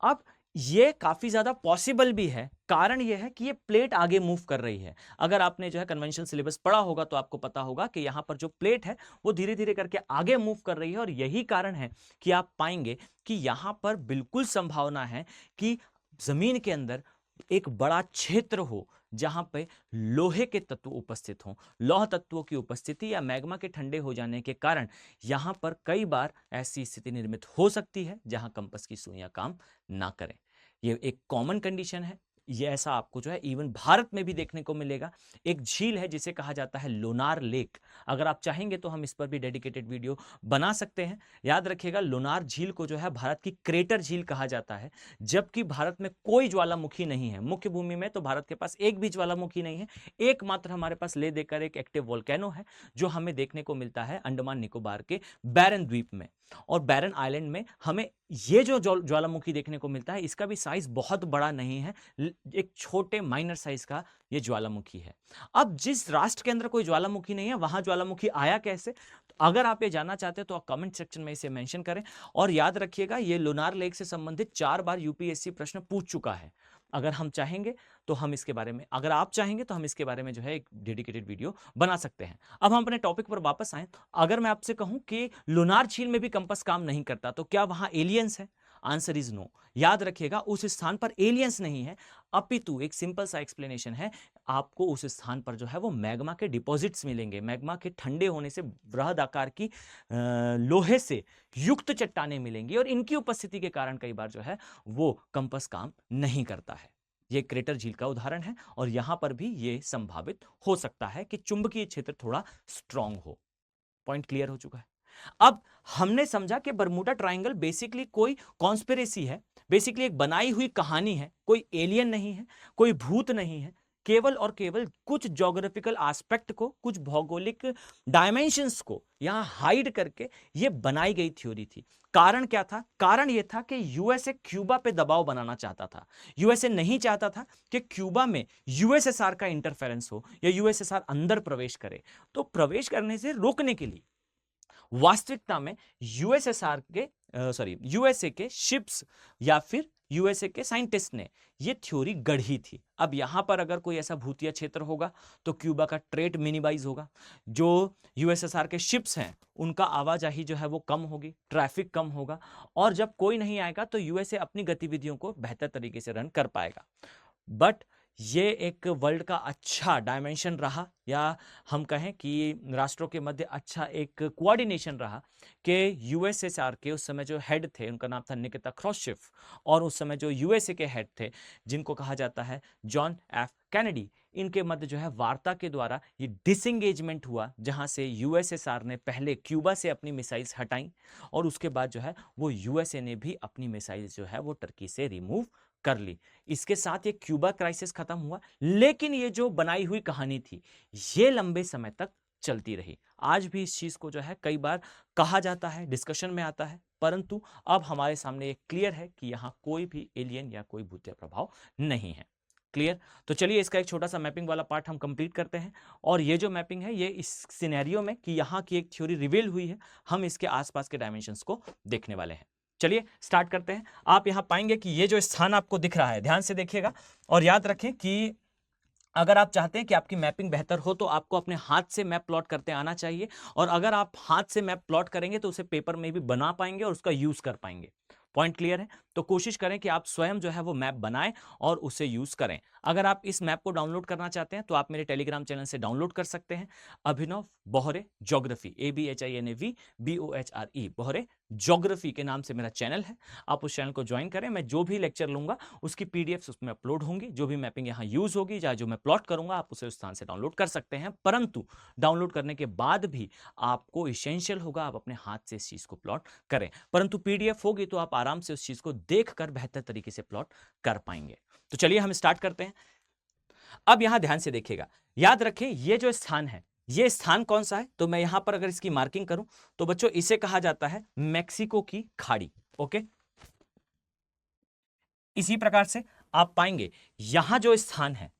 B: अब ये काफी ज्यादा पॉसिबल भी है, कारण यह है कि ये प्लेट आगे मूव कर रही है। अगर आपने जो है कन्वेंशनल सिलेबस पढ़ा होगा तो आपको पता होगा कि यहां पर जो प्लेट है वो धीरे धीरे करके आगे मूव कर रही है, और यही कारण है कि आप पाएंगे कि यहां पर बिल्कुल संभावना है कि जमीन के अंदर एक बड़ा क्षेत्र हो जहां पे लोहे के तत्व उपस्थित हों, लौह तत्वों की उपस्थिति या मैग्मा के ठंडे हो जाने के कारण यहां पर कई बार ऐसी स्थिति निर्मित हो सकती है जहां कंपस की सुइयां काम ना करें। ये एक कॉमन कंडीशन है, ये ऐसा आपको जो है इवन भारत में भी देखने को मिलेगा। एक झील है जिसे कहा जाता है लोनार लेक, अगर आप चाहेंगे तो हम इस पर भी डेडिकेटेड वीडियो बना सकते हैं। याद रखिएगा लोनार झील को जो है भारत की क्रेटर झील कहा जाता है, जबकि भारत में कोई ज्वालामुखी नहीं है। मुख्य भूमि में तो भारत के पास एक भी ज्वालामुखी नहीं है, एकमात्र हमारे पास ले देकर एक एक्टिव वोल्केनो है जो हमें देखने को मिलता है अंडमान निकोबार के बैरन द्वीप में। और बैरन आइलैंड में हमें ये जो ज्वालामुखी देखने को मिलता है इसका भी साइज बहुत बड़ा नहीं है, एक छोटे माइनर साइज का ये ज्वालामुखी है। अब जिस राष्ट्र के अंदर कोई ज्वालामुखी नहीं है वहां ज्वालामुखी आया कैसे, तो अगर आप ये जानना चाहते हैं तो आप कमेंट सेक्शन में इसे मेंशन करें। और याद रखिएगा ये लोनार लेक से संबंधित 4 बार यूपीएससी प्रश्न पूछ चुका है। अगर हम चाहेंगे तो हम इसके बारे में, अगर आप चाहेंगे तो हम इसके बारे में जो है एक डेडिकेटेड वीडियो बना सकते हैं। अब हम अपने टॉपिक पर वापस आएं, अगर मैं आपसे कहूं कि लोनार झील में भी कंपास काम नहीं करता तो क्या वहां एलियंस है? Answer is no. याद रखिएगा उस स्थान पर एलियंस नहीं है, अपितु एक सिंपल सा एक्सप्लेनेशन है, आपको उस स्थान पर जो है वो मैग्मा के डिपॉजिट्स मिलेंगे। मैग्मा के ठंडे होने से बृहद आकार की लोहे से युक्त चट्टानें मिलेंगी, और इनकी उपस्थिति के कारण कई बार जो है वो कंपास काम नहीं करता है। ये क्रेटर झील का उदाहरण है, और यहां पर भी ये संभावित हो सकता है कि चुंबकीय क्षेत्र थोड़ा स्ट्रांग हो। पॉइंट क्लियर हो चुका है। अब हमने समझा कि बरमूडा ट्रायंगल बेसिकली कोई कॉन्स्पिरेसी है, बेसिकली एक बनाई हुई कहानी है, कोई एलियन नहीं है, कोई भूत नहीं है, केवल और केवल कुछ ज्योग्राफिकल एस्पेक्ट को, कुछ भौगोलिक डायमेंशंस को यहां हाइड करके ये बनाई गई थ्योरी थी। कारण क्या था? कारण यह था कि यूएसए क्यूबा पे दबाव बनाना चाहता था। यूएसए नहीं चाहता था कि क्यूबा में यूएसएसआर का इंटरफेरेंस हो या यूएसएसआर अंदर प्रवेश करे। तो प्रवेश करने से रोकने के लिए वास्तविकता में यूएसए के शिप्स या फिर यूएसए के साइंटिस्ट ने यह थ्योरी गढ़ी थी। अब यहां पर अगर कोई ऐसा भूतिया क्षेत्र होगा तो क्यूबा का ट्रेड मिनिमाइज होगा, जो यूएसएसआर के शिप्स हैं उनका आवाजाही जो है वो कम होगी, ट्रैफिक कम होगा, और जब कोई नहीं आएगा तो यूएसए अपनी गतिविधियों को बेहतर तरीके से रन कर पाएगा। बट ये एक वर्ल्ड का अच्छा डायमेंशन रहा, या हम कहें कि राष्ट्रों के मध्य अच्छा एक कोऑर्डिनेशन रहा कि यूएसएसआर के उस समय जो हेड थे उनका नाम था निकिता ख्रुश्चेव, और उस समय जो यूएसए के हेड थे जिनको कहा जाता है जॉन एफ कैनेडी, इनके मध्य जो है वार्ता के द्वारा ये डिसएंगेजमेंट हुआ, जहां से यूएसएसआर ने पहले क्यूबा से अपनी मिसाइल्स हटाई और उसके बाद जो है वो यूएसए ने भी अपनी मिसाइल्स जो है वो टर्की से रिमूव कर ली। इसके साथ ये क्यूबा क्राइसिस खत्म हुआ, लेकिन ये जो बनाई हुई कहानी थी ये लंबे समय तक चलती रही। आज भी इस चीज को जो है कई बार कहा जाता है, डिस्कशन में आता है, परंतु अब हमारे सामने ये क्लियर है कि यहां कोई भी एलियन या कोई भूतिया प्रभाव नहीं है। क्लियर? तो चलिए इसका एक छोटा सा मैपिंग वाला पार्ट हम कंप्लीट करते हैं, और ये जो मैपिंग है ये इस सिनेरियो में कि यहां की एक थ्योरी रिवील हुई है, हम इसके आसपास के डायमेंशंस को देखने वाले हैं। चलिए स्टार्ट करते हैं। आप यहां पाएंगे कि ये जो स्थान आपको दिख रहा है, ध्यान से देखिएगा और याद रखें कि अगर आप चाहते हैं कि आपकी मैपिंग बेहतर हो तो आपको अपने हाथ से मैप प्लॉट करते आना चाहिए, और अगर आप हाथ से मैप प्लॉट करेंगे तो उसे पेपर में भी बना पाएंगे और उसका यूज कर पाएंगे। पॉइंट क्लियर है? तो कोशिश करें कि आप स्वयं जो है वो मैप बनाएं और उसे यूज करें। अगर आप इस मैप को डाउनलोड करना चाहते हैं तो आप मेरे टेलीग्राम चैनल से डाउनलोड कर सकते हैं। अभिनव Bohre geography, ABHINAV Bohre geography के नाम से मेरा चैनल है। आप उस चैनल को ज्वाइन करें। मैं जो भी लेक्चर लूंगा उसकी पीडीएफ उसमें अपलोड होंगी, जो भी मैपिंग यहाँ यूज होगी या जो मैं प्लॉट करूंगा आप उसे उस स्थान से डाउनलोड कर सकते हैं। परंतु डाउनलोड करने के बाद भी आपको इसेंशियल होगा आप अपने हाथ से इस चीज को प्लॉट करें, परंतु पीडीएफ होगी तो आप आराम से उस चीज को देखकर बेहतर तरीके से प्लॉट कर पाएंगे। तो चलिए हम स्टार्ट करते हैं। अब यहां ध्यान से देखिएगा, याद रखें ये जो स्थान है ये स्थान कौन सा है, तो मैं यहां पर अगर इसकी मार्किंग करूं तो बच्चों इसे कहा जाता है मैक्सिको की खाड़ी। ओके, इसी प्रकार से आप पाएंगे यहां जो स्थान है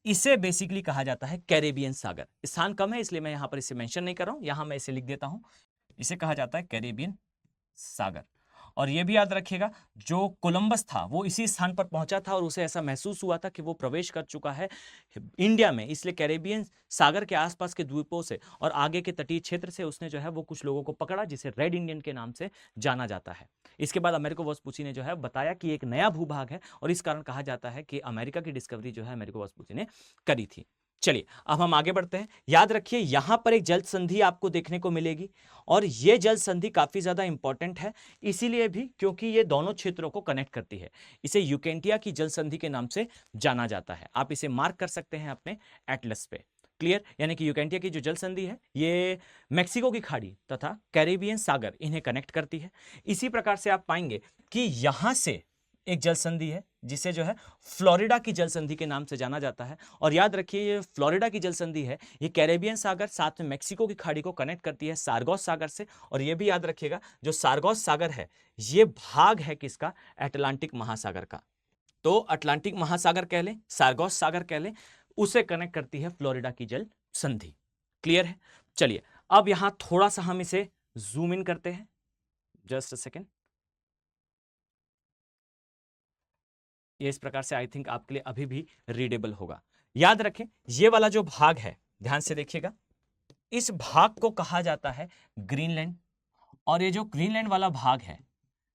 B: इसे बेसिकली कहा जाता है कैरेबियन सागर। स्थान कम है इसलिए मैं यहां पर इसे मेंशन नहीं कर रहा हूं, यहां मैं इसे लिख देता हूं, इसे कहा जाता है कैरेबियन सागर। और यह भी याद रखिएगा जो कोलंबस था वो इसी स्थान पर पहुंचा था और उसे ऐसा महसूस हुआ था कि वो प्रवेश कर चुका है इंडिया में, इसलिए कैरेबियन सागर के आसपास के द्वीपों से और आगे के तटीय क्षेत्र से उसने जो है वो कुछ लोगों को पकड़ा जिसे रेड इंडियन के नाम से जाना जाता है। इसके बाद अमेरिको वेस्पुची ने जो है बताया कि एक नया भूभाग है और इस कारण कहा जाता है कि अमेरिका की डिस्कवरी जो है अमेरिको वेस्पुची ने करी थी। चलिए अब हम आगे बढ़ते हैं। याद रखिए यहां पर एक जल संधि आपको देखने को मिलेगी और यह जल संधि काफी ज्यादा इंपॉर्टेंट है, इसीलिए भी क्योंकि ये दोनों क्षेत्रों को कनेक्ट करती है। इसे यूकेंटिया की जल संधि के नाम से जाना जाता है। आप इसे मार्क कर सकते हैं अपने एटलस पे। क्लियर? यानी कि यूकेंटिया की जो जल संधि है ये मैक्सिको की खाड़ी तथा कैरेबियन सागर इन्हें कनेक्ट करती है। इसी प्रकार से आप पाएंगे कि यहां से एक जल संधि है जिसे जो है फ्लोरिडा की जल संधि के नाम से जाना जाता है। और याद रखिए ये फ्लोरिडा की जल संधि है, ये कैरेबियन सागर साथ में मैक्सिको की खाड़ी को कनेक्ट करती है सार्गोस सागर से। और ये भी याद रखिएगा जो सार्गोस सागर है ये भाग है किसका? अटलांटिक महासागर का। तो अटलांटिक महासागर कह लें, सार्गोस सागर कह लें, उसे कनेक्ट करती है फ्लोरिडा की जल संधि। क्लियर है? चलिए अब यहां थोड़ा सा हम इसे जूम इन करते हैं, जस्ट अ सेकेंड। ये इस प्रकार से आई थिंक आपके लिए अभी भी रीडेबल होगा। याद रखें ये वाला जो भाग है ध्यान से देखिएगा, इस भाग को कहा जाता है ग्रीनलैंड। और ये जो ग्रीनलैंड वाला भाग है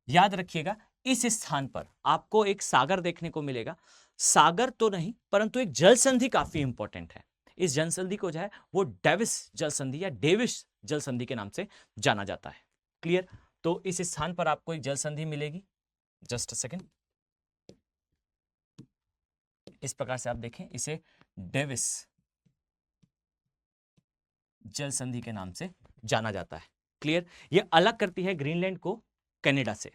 B: याद रखिएगा इस स्थान पर आपको एक सागर देखने को मिलेगा। सागर तो नहीं परंतु एक जल संधि काफी इंपॉर्टेंट है। इस जल संधि को जो है वो डेविस जल संधि या डेविस जल संधि के नाम से जाना जाता है। क्लियर? तो इस स्थान पर आपको एक जल संधि मिलेगी, जस्ट अ सेकेंड। इस प्रकार से आप देखें इसे डेविस जल संधि के नाम से जाना जाता है। क्लियर? ये अलग करती है ग्रीनलैंड को कनाडा से।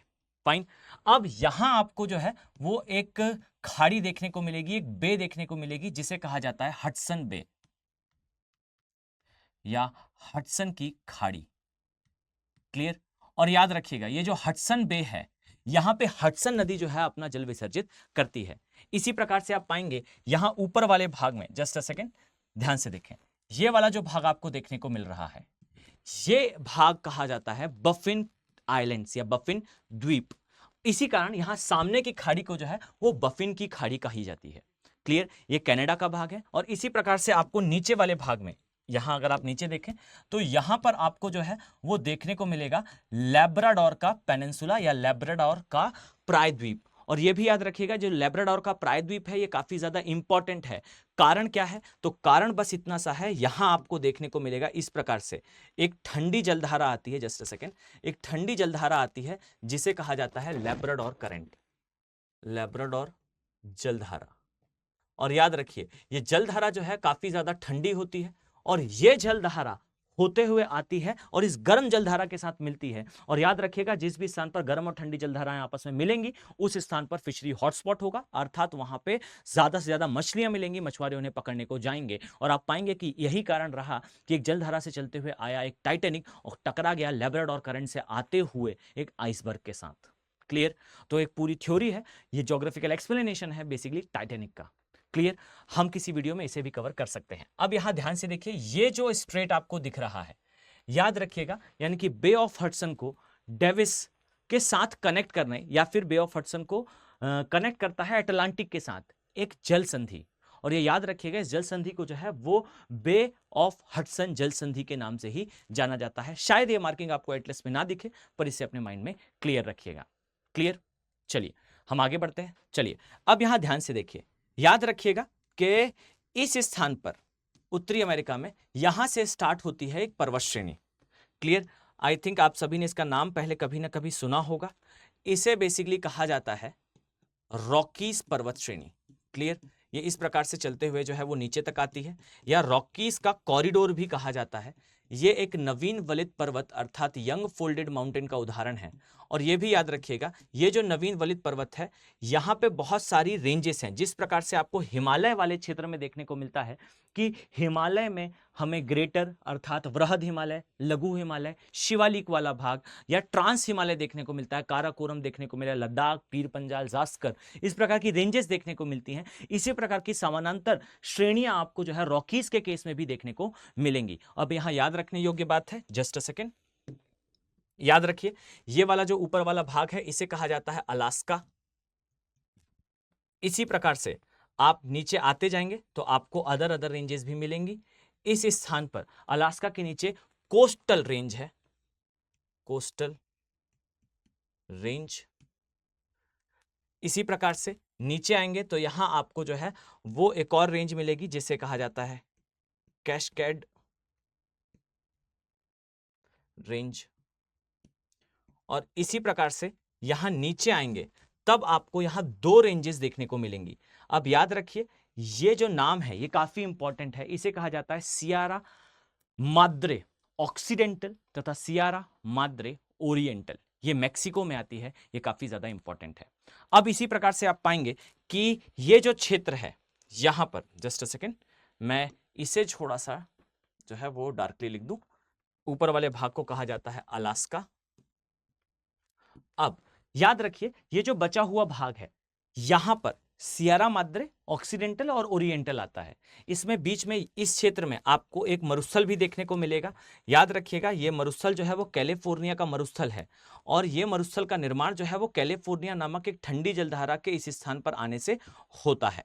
B: फाइन। अब यहां आपको जो है वो एक खाड़ी देखने को मिलेगी, एक बे देखने को मिलेगी जिसे कहा जाता है हडसन बे या हडसन की खाड़ी। क्लियर। और याद रखिएगा ये जो हडसन बे है, यहां पे हडसन नदी जो है अपना जल विसर्जित करती है। इसी प्रकार से आप पाएंगे यहां ऊपर वाले भाग में, जस्ट अ सेकेंड ध्यान से देखें, ये वाला जो भाग आपको देखने को मिल रहा है, ये भाग कहा जाता है बफिन आइलैंड्स या बफिन द्वीप। इसी कारण यहां सामने की खाड़ी को जो है वो बफिन की खाड़ी कही जाती है। क्लियर। ये कनाडा का भाग है। और इसी प्रकार से आपको नीचे वाले भाग में, यहां अगर आप नीचे देखें तो यहां पर आपको जो है वो देखने को मिलेगा लैब्राडोर का पेनिनसुला या लैब्राडोर का प्रायद्वीप। और ये भी याद रखिएगा जो लैब्राडोर का प्रायद्वीप है ये काफी ज्यादा इंपॉर्टेंट है। कारण क्या है? तो कारण बस इतना सा है, यहां आपको देखने को मिलेगा इस प्रकार से एक ठंडी जलधारा आती है, जस्ट अ सेकेंड, एक ठंडी जलधारा आती है जिसे कहा जाता है लैब्राडोर करंट, लैब्राडोर जलधारा। और याद रखिए ये जलधारा जो है काफी ज्यादा ठंडी होती है और ये जलधारा होते हुए आती है और इस गर्म जलधारा के साथ मिलती है। और याद रखिएगा जिस भी स्थान पर गर्म और ठंडी जलधाराएं आपस में मिलेंगी उस स्थान पर फिशरी हॉटस्पॉट होगा, अर्थात वहां पे ज्यादा से ज्यादा मछलियां मिलेंगी, मछुआरे उन्हें पकड़ने को जाएंगे। और आप पाएंगे कि यही कारण रहा कि एक जलधारा से चलते हुए आया एक टाइटैनिक और टकरा गया लैब्राडोर करंट से आते हुए एक आइसबर्ग के साथ। क्लियर। तो एक पूरी थ्योरी है, ये ज्योग्राफिकल एक्सप्लेनेशन है बेसिकली टाइटैनिक का। क्लियर। हम किसी वीडियो में इसे भी कवर कर सकते हैं। अब यहां ध्यान से देखिए ये जो स्ट्रेट आपको दिख रहा है, याद रखिएगा यानी कि बे ऑफ हडसन को डेविस के साथ कनेक्ट करने या फिर बे ऑफ हडसन को कनेक्ट करता है अटलांटिक के साथ एक जल संधि। और ये याद रखिएगा इस जल संधि को जो है वो बे ऑफ हडसन जल संधि के नाम से ही जाना जाता है। शायद ये मार्किंग आपको एटलस में ना दिखे पर इसे अपने माइंड में क्लियर रखिएगा। क्लियर। चलिए हम आगे बढ़ते हैं। चलिए अब यहां ध्यान से देखिए, याद रखिएगा कि इस स्थान पर उत्तरी अमेरिका में यहां से स्टार्ट होती है एक पर्वत श्रेणी। क्लियर। आई थिंक आप सभी ने इसका नाम पहले कभी ना कभी सुना होगा। इसे बेसिकली कहा जाता है रॉकीज पर्वत श्रेणी। क्लियर। ये इस प्रकार से चलते हुए जो है वो नीचे तक आती है या रॉकीज का कॉरिडोर भी कहा जाता है। ये एक नवीन वलित पर्वत अर्थात यंग फोल्डेड माउंटेन का उदाहरण है। और ये भी याद रखिएगा ये जो नवीन वलित पर्वत है यहाँ पे बहुत सारी रेंजेस हैं। जिस प्रकार से आपको हिमालय वाले क्षेत्र में देखने को मिलता है कि हिमालय में हमें ग्रेटर अर्थात वृहद हिमालय, लघु हिमालय, शिवालिक वाला भाग या ट्रांस हिमालय देखने को मिलता है, काराकोरम देखने को मिला, लद्दाख, पीर पंजाल, जास्कर, इस प्रकार की रेंजेस देखने को मिलती हैं। इसी प्रकार की समानांतर श्रेणियां आपको जो है रॉकीज के केस में भी देखने को मिलेंगी। अब यहां याद रखने योग्य बात है, जस्ट अ सेकेंड, याद रखिए ये वाला जो ऊपर वाला भाग है इसे कहा जाता है अलास्का। इसी प्रकार से आप नीचे आते जाएंगे तो आपको अदर रेंजेस भी मिलेंगी। इस स्थान पर अलास्का के नीचे कोस्टल रेंज है, कोस्टल रेंज। इसी प्रकार से नीचे आएंगे तो यहां आपको जो है वो एक और रेंज मिलेगी जिसे कहा जाता है कैस्केड रेंज। और इसी प्रकार से यहां नीचे आएंगे तब आपको यहां दो रेंजेस देखने को मिलेंगी। अब याद रखिए ये जो नाम है ये काफी इंपॉर्टेंट है, इसे कहा जाता है सियारा माद्रे ऑक्सीडेंटल तथा सियारा माद्रे ओरिएंटल। ये मैक्सिको में आती है, ये काफी ज्यादा इंपॉर्टेंट है। अब इसी प्रकार से आप पाएंगे कि ये जो क्षेत्र है यहां पर, जस्ट अ सेकेंड, मैं इसे थोड़ा सा जो है वो डार्कली लिख दूं। ऊपर वाले भाग को कहा जाता है अलास्का। अब याद रखिए ये जो बचा हुआ भाग है यहां पर सियारा माद्रे ऑक्सीडेंटल और ओरिएंटल आता है। इसमें बीच में इस क्षेत्र में आपको एक मरुस्थल भी देखने को मिलेगा। याद रखिएगा ये मरुस्थल जो है वो कैलिफोर्निया का मरुस्थल है और ये मरुस्थल का निर्माण जो है वो कैलिफोर्निया नामक एक ठंडी जलधारा के इस स्थान पर आने से होता है।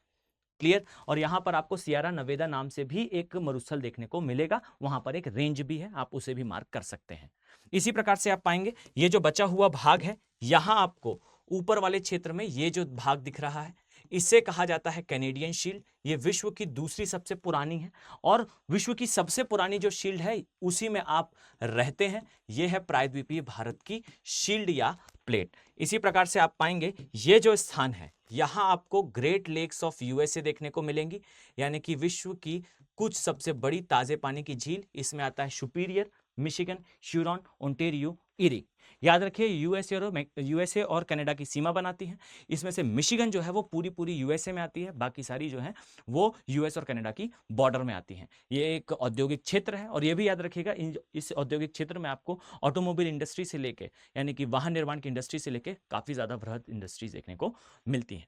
B: क्लियर। और यहां पर आपको सियारा नवेदा नाम से भी एक मरुस्थल देखने को मिलेगा, वहां पर एक रेंज भी है, आप उसे भी मार्क कर सकते हैं। इसी प्रकार से आप पाएंगे ये जो बचा हुआ भाग है यहां आपको ऊपर वाले क्षेत्र में ये जो भाग दिख रहा है इसे कहा जाता है कैनेडियन शील्ड। ये विश्व की दूसरी सबसे पुरानी है और विश्व की सबसे पुरानी जो शील्ड है उसी में आप रहते हैं। यह है प्रायद्वीपीय भारत की शील्ड या प्लेट। इसी प्रकार से आप पाएंगे ये जो स्थान है यहां आपको ग्रेट लेक्स ऑफ यूएसए देखने को मिलेंगी, यानी कि विश्व की कुछ सबसे बड़ी ताजे पानी की झील। इसमें आता है superior, Michigan, Huron, Ontario, eri. याद रखिए यूएसए और कनाडा की सीमा बनाती हैं। इसमें से मिशिगन जो है वो पूरी यूएसए में आती है, बाकी सारी जो है वो यूएस और कनाडा की बॉर्डर में आती हैं। ये एक औद्योगिक क्षेत्र है और ये भी याद रखिएगा इस औद्योगिक क्षेत्र में आपको ऑटोमोबाइल इंडस्ट्री से लेके यानी कि वाहन निर्माण की इंडस्ट्री से लेके काफी ज्यादा बृहद इंडस्ट्रीज देखने को मिलती हैं।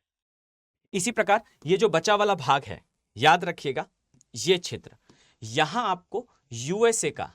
B: इसी प्रकार ये जो बचा वाला भाग है, याद रखिएगा ये क्षेत्र, यहां आपको यूएसए का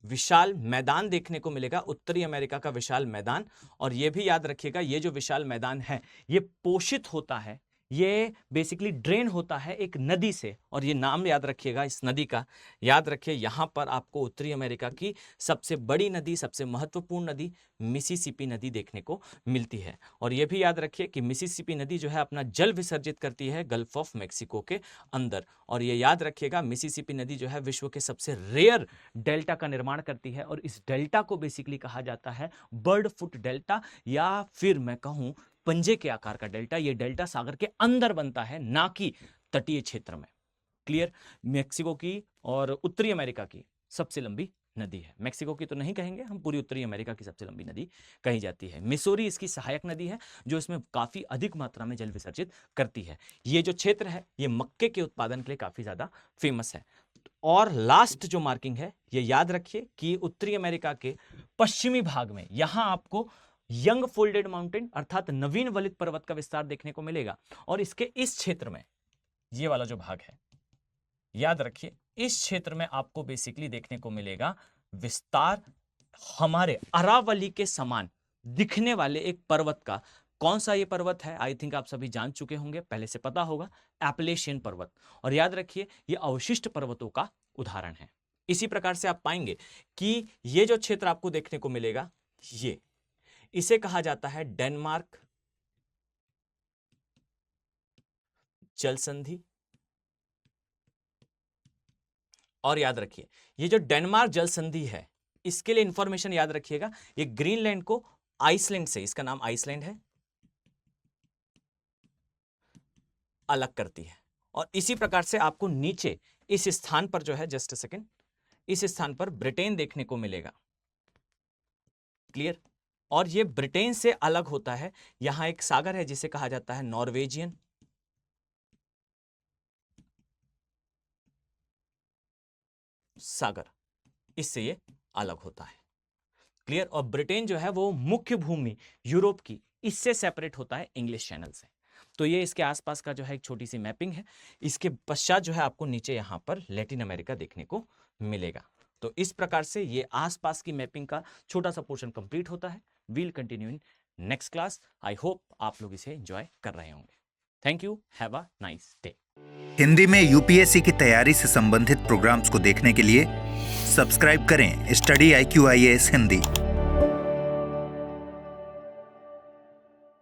B: विशाल मैदान देखने को मिलेगा, उत्तरी अमेरिका का विशाल मैदान। और यह भी याद रखिएगा ये जो विशाल मैदान है ये पोषित होता है, ये बेसिकली ड्रेन होता है एक नदी से। और ये नाम याद रखिएगा इस नदी का, याद रखिए यहां पर आपको उत्तरी अमेरिका की सबसे बड़ी नदी, सबसे महत्वपूर्ण नदी मिसिसिपी नदी देखने को मिलती है। और यह भी याद रखिए कि मिसिसिपी नदी जो है अपना जल विसर्जित करती है गल्फ ऑफ मेक्सिको के अंदर। और ये याद रखिएगा मिसिसिपी नदी जो है विश्व के सबसे रेयर डेल्टा का निर्माण करती है और इस डेल्टा को बेसिकली कहा जाता है बर्ड फुट डेल्टा, या फिर मैं कहूं पंजे के आकार का डेल्टा। ये डेल्टा सागर के अंदर बनता है, ना कि तटीय क्षेत्र में। क्लियर? मेक्सिको की और उत्तरी अमेरिका की सबसे लंबी नदी है। मेक्सिको की तो नहीं कहेंगे हम, पूरी उत्तरी अमेरिका की सबसे लंबी नदी कही जाती है। मिसौरी इसकी सहायक नदी है जो इसमें काफी अधिक मात्रा में जल विसर्जित करती है। ये जो क्षेत्र है ये मक्के के उत्पादन के लिए काफी ज्यादा फेमस है। और लास्ट जो मार्किंग है ये याद रखिए कि उत्तरी अमेरिका के पश्चिमी भाग में यहां आपको यंग फोल्डेड माउंटेन अर्थात नवीन वलित पर्वत का विस्तार देखने को मिलेगा। और इसके इस क्षेत्र में ये वाला जो भाग है, याद रखिए इस क्षेत्र में आपको बेसिकली देखने को मिलेगा विस्तार हमारे अरावली के समान दिखने वाले एक पर्वत का। कौन सा ये पर्वत है? आई थिंक आप सभी जान चुके होंगे, पहले से पता होगा, एपलेशियन पर्वत। और याद रखिए ये अवशिष्ट पर्वतों का उदाहरण है। इसी प्रकार से आप पाएंगे कि ये जो क्षेत्र आपको देखने को मिलेगा ये, इसे कहा जाता है डेनमार्क जल संधि। और याद रखिए ये जो डेनमार्क जल संधि है इसके लिए इंफॉर्मेशन याद रखिएगा, ये ग्रीनलैंड को आइसलैंड से, इसका नाम आइसलैंड है, अलग करती है। और इसी प्रकार से आपको नीचे इस स्थान पर जो है, जस्ट अ सेकेंड, इस स्थान पर ब्रिटेन देखने को मिलेगा। क्लियर? और ये ब्रिटेन से अलग होता है, यहां एक सागर है जिसे कहा जाता है नॉर्वेजियन सागर, इससे ये अलग होता है। क्लियर? और ब्रिटेन जो है वो मुख्य भूमि यूरोप की, इससे सेपरेट होता है इंग्लिश चैनल से। तो ये इसके आसपास का जो है एक छोटी सी मैपिंग है। इसके पश्चात जो है आपको नीचे यहां पर लैटिन अमेरिका देखने को मिलेगा। तो इस प्रकार से ये आसपास की मैपिंग का छोटा सा पोर्शन कंप्लीट होता है। We'll continue in next class. I hope आप लोग इसे एंजॉय कर रहे होंगे। Thank you, have a nice day.
A: Hindi में यूपीएससी की तैयारी से संबंधित प्रोग्राम्स को देखने के लिए सब्सक्राइब करें स्टडी IQ IAS हिंदी।